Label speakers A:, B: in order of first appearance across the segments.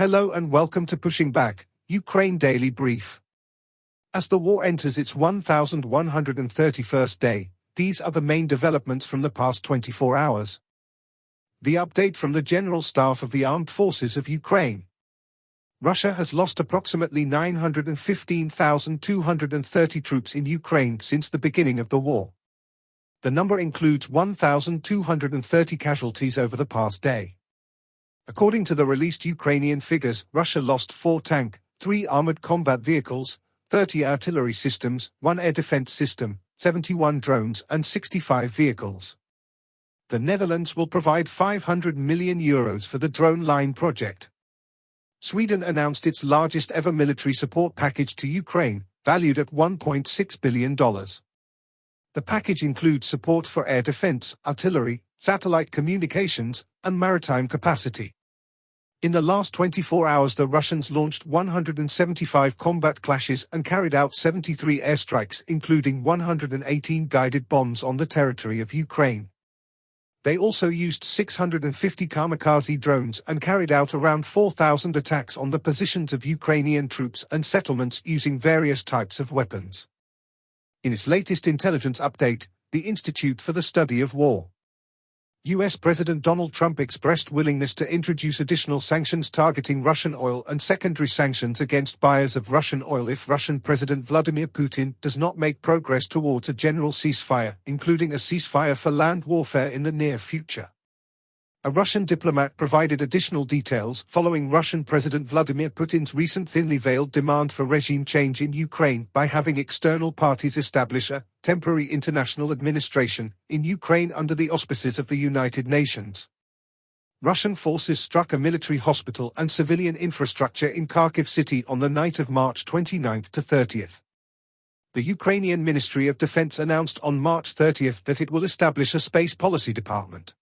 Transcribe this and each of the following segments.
A: Hello and welcome to Pushing Back, Ukraine Daily Brief. As the war enters its 1131st day, these are the main developments from the past 24 hours. The update from the General Staff of the Armed Forces of Ukraine. Russia has lost approximately 915,230 troops in Ukraine since the beginning of the war. The number includes 1,230 casualties over the past day. According to the released Ukrainian figures, Russia lost 4 tanks, 3 armored combat vehicles, 30 artillery systems, 1 air defense system, 71 drones and 65 vehicles. The Netherlands will provide €500 million for the drone line project. Sweden announced its largest ever military support package to Ukraine, valued at $1.6 billion. The package includes support for air defense, artillery, satellite communications, and maritime capacity. In the last 24 hours, the Russians launched 175 combat clashes and carried out 73 airstrikes, including 118 guided bombs on the territory of Ukraine. They also used 650 kamikaze drones and carried out around 4,000 attacks on the positions of Ukrainian troops and settlements using various types of weapons. In its latest intelligence update, the Institute for the Study of War, U.S. President Donald Trump expressed willingness to introduce additional sanctions targeting Russian oil and secondary sanctions against buyers of Russian oil if Russian President Vladimir Putin does not make progress towards a general ceasefire, including a ceasefire for land warfare in the near future. A Russian diplomat provided additional details following Russian President Vladimir Putin's recent thinly veiled demand for regime change in Ukraine by having external parties establish a temporary international administration in Ukraine under the auspices of the United Nations. Russian forces struck a military hospital and civilian infrastructure in Kharkiv city on the night of March 29th to 30th. The Ukrainian Ministry of Defense announced on March 30th that it will establish a space policy department.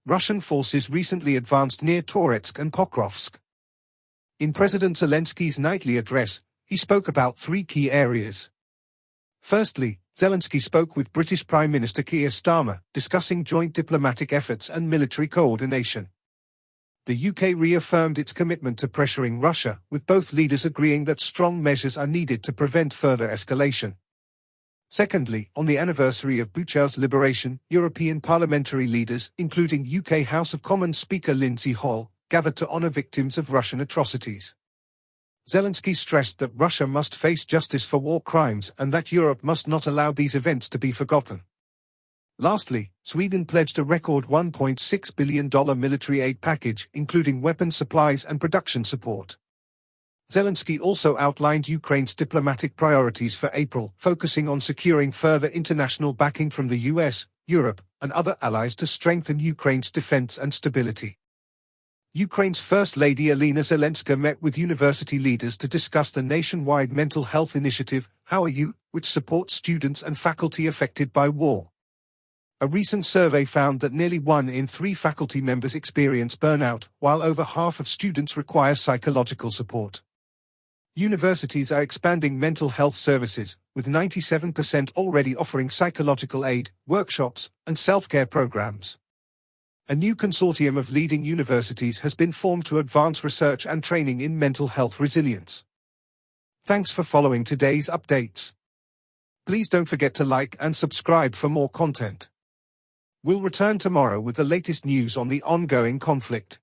A: Russian forces recently advanced near Toretsk and Pokrovsk. In President Zelensky's nightly address, he spoke about 3 key areas. Firstly, Zelensky spoke with British Prime Minister Keir Starmer, discussing joint diplomatic efforts and military coordination. The UK reaffirmed its commitment to pressuring Russia, with both leaders agreeing that strong measures are needed to prevent further escalation. Secondly, on the anniversary of Bucha's liberation, European parliamentary leaders, including UK House of Commons Speaker Lindsay Hall, gathered to honour victims of Russian atrocities. Zelensky stressed that Russia must face justice for war crimes and that Europe must not allow these events to be forgotten. Lastly, Sweden pledged a record $1.6 billion military aid package, including weapon supplies and production support. Zelensky also outlined Ukraine's diplomatic priorities for April, focusing on securing further international backing from the US, Europe, and other allies to strengthen Ukraine's defense and stability. Ukraine's First Lady Alina Zelenska met with university leaders to discuss the nationwide mental health initiative, How Are You?, which supports students and faculty affected by war. A recent survey found that nearly 1 in 3 faculty members experience burnout, while over half of students require psychological support. Universities are expanding mental health services, with 97% already offering psychological aid, workshops, and self-care programs. A new consortium of leading universities has been formed to advance research and training in mental health resilience. Thanks for following today's updates. Please don't forget to like and subscribe for more content. We'll return tomorrow with the latest news on the ongoing conflict.